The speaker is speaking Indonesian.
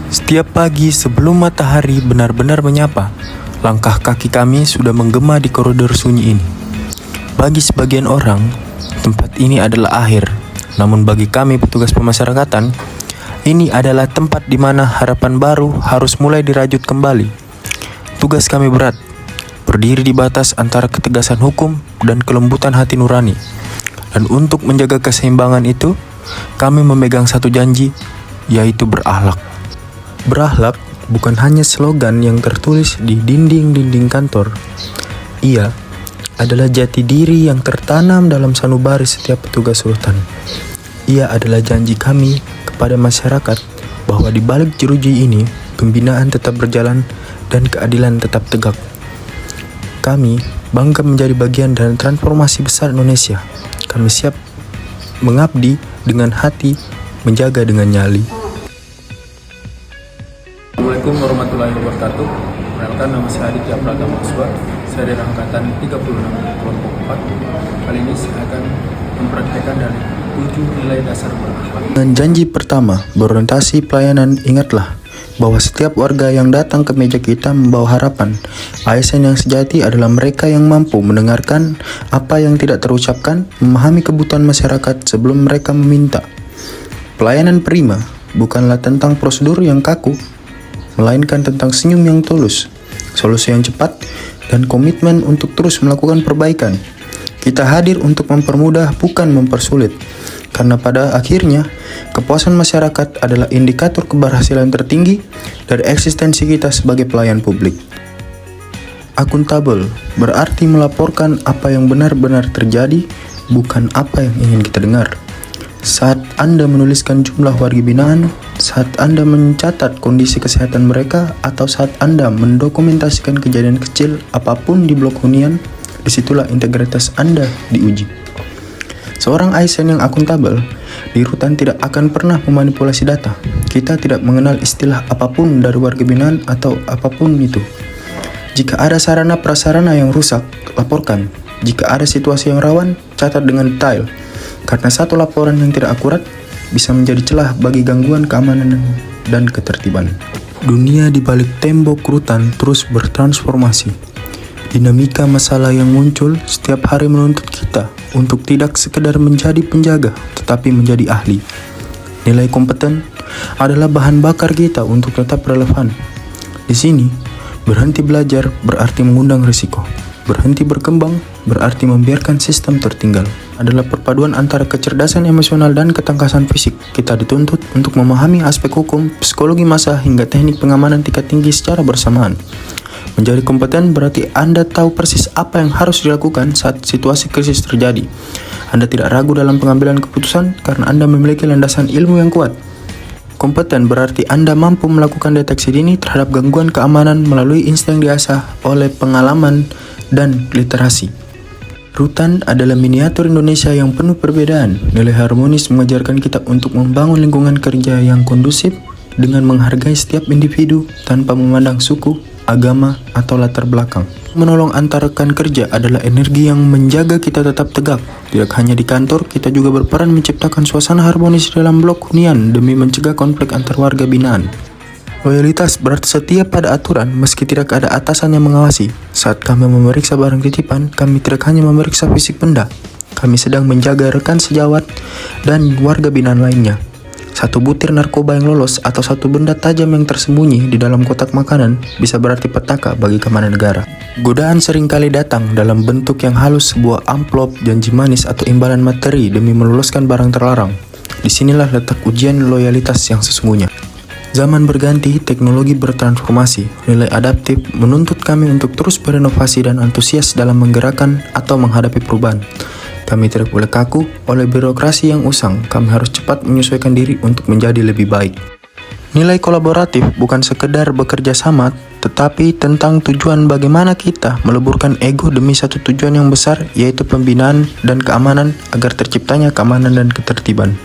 Setiap pagi sebelum matahari benar-benar menyapa, langkah kaki kami sudah menggema di koridor sunyi ini. Bagi sebagian orang, tempat ini adalah akhir. Namun bagi kami petugas pemasyarakatan, ini adalah tempat di mana harapan baru harus mulai dirajut kembali. Tugas kami berat, berdiri di batas antara ketegasan hukum dan kelembutan hati nurani. Dan untuk menjaga keseimbangan itu, kami memegang satu janji, yaitu berakhlak. Berakhlak bukan hanya slogan yang tertulis di dinding-dinding kantor. Ia adalah jati diri yang tertanam dalam sanubari setiap petugas rutan. Ia adalah janji kami kepada masyarakat bahwa di balik jeruji ini, pembinaan tetap berjalan dan keadilan tetap tegak. Kami bangga menjadi bagian dari transformasi besar Indonesia. Kami siap mengabdi dengan hati, menjaga dengan nyali. Assalamualaikum warahmatullahi wabarakatuh. Perkenalkan, nama saya Aditya Pratama Uswa. Saya dari angkatan 36 kelompok 4. Kali ini saya akan mempraktekkan dari 7 nilai dasar berakhlak. Dengan janji pertama, berorientasi pelayanan, ingatlah bahwa setiap warga yang datang ke meja kita membawa harapan. ASN yang sejati adalah mereka yang mampu mendengarkan apa yang tidak terucapkan, memahami kebutuhan masyarakat sebelum mereka meminta. Pelayanan prima bukanlah tentang prosedur yang kaku, melainkan tentang senyum yang tulus, solusi yang cepat, dan komitmen untuk terus melakukan perbaikan. Kita hadir untuk mempermudah, bukan mempersulit. Karena pada akhirnya, kepuasan masyarakat adalah indikator keberhasilan tertinggi dari eksistensi kita sebagai pelayan publik. Akuntabel berarti melaporkan apa yang benar-benar terjadi, bukan apa yang ingin kita dengar. Saat Anda menuliskan jumlah warga binaan, saat Anda mencatat kondisi kesehatan mereka, atau saat Anda mendokumentasikan kejadian kecil apapun di blok hunian, disitulah integritas Anda diuji. Seorang ASN yang akuntabel di rutan tidak akan pernah memanipulasi data. Kita tidak mengenal istilah apapun dari warga binaan atau apapun itu. Jika ada sarana prasarana yang rusak, laporkan. Jika ada situasi yang rawan, catat dengan detail. Karena satu laporan yang tidak akurat bisa menjadi celah bagi gangguan keamanan dan ketertiban. Dunia di balik tembok rutan terus bertransformasi. Dinamika masalah yang muncul setiap hari menuntut kita untuk tidak sekedar menjadi penjaga, tetapi menjadi ahli. Nilai kompeten adalah bahan bakar kita untuk tetap relevan. Di sini, berhenti belajar berarti mengundang risiko. Berhenti berkembang berarti membiarkan sistem tertinggal. Adalah perpaduan antara kecerdasan emosional dan ketangkasan fisik. Kita dituntut untuk memahami aspek hukum, psikologi massa, hingga teknik pengamanan tingkat tinggi secara bersamaan. Menjadi kompeten berarti Anda tahu persis apa yang harus dilakukan saat situasi krisis terjadi. Anda tidak ragu dalam pengambilan keputusan karena Anda memiliki landasan ilmu yang kuat. Kompeten berarti Anda mampu melakukan deteksi dini terhadap gangguan keamanan melalui insting diasah oleh pengalaman dan literasi. Rutan adalah miniatur Indonesia yang penuh perbedaan. Nilai harmonis mengajarkan kita untuk membangun lingkungan kerja yang kondusif dengan menghargai setiap individu tanpa memandang suku, agama, atau latar belakang. Menolong antar rekan kerja adalah energi yang menjaga kita tetap tegak. Tidak hanya di kantor, kita juga berperan menciptakan suasana harmonis dalam blok hunian demi mencegah konflik antar warga binaan. Loyalitas berarti setia pada aturan meski tidak ada atasan yang mengawasi. Saat kami memeriksa barang titipan, kami tidak hanya memeriksa fisik benda. Kami sedang menjaga rekan sejawat dan warga binaan lainnya. Satu butir narkoba yang lolos atau satu benda tajam yang tersembunyi di dalam kotak makanan bisa berarti petaka bagi keamanan negara. Godaan seringkali datang dalam bentuk yang halus, sebuah amplop, janji manis, atau imbalan materi demi meloloskan barang terlarang. Disinilah letak ujian loyalitas yang sesungguhnya. Zaman berganti, teknologi bertransformasi. Nilai adaptif menuntut kami untuk terus berinovasi dan antusias dalam menggerakkan atau menghadapi perubahan. Kami tidak boleh kaku oleh birokrasi yang usang. Kami harus cepat menyesuaikan diri untuk menjadi lebih baik. Nilai kolaboratif bukan sekedar bekerja sama, tetapi tentang tujuan bagaimana kita meleburkan ego demi satu tujuan yang besar, yaitu pembinaan dan keamanan agar terciptanya keamanan dan ketertiban.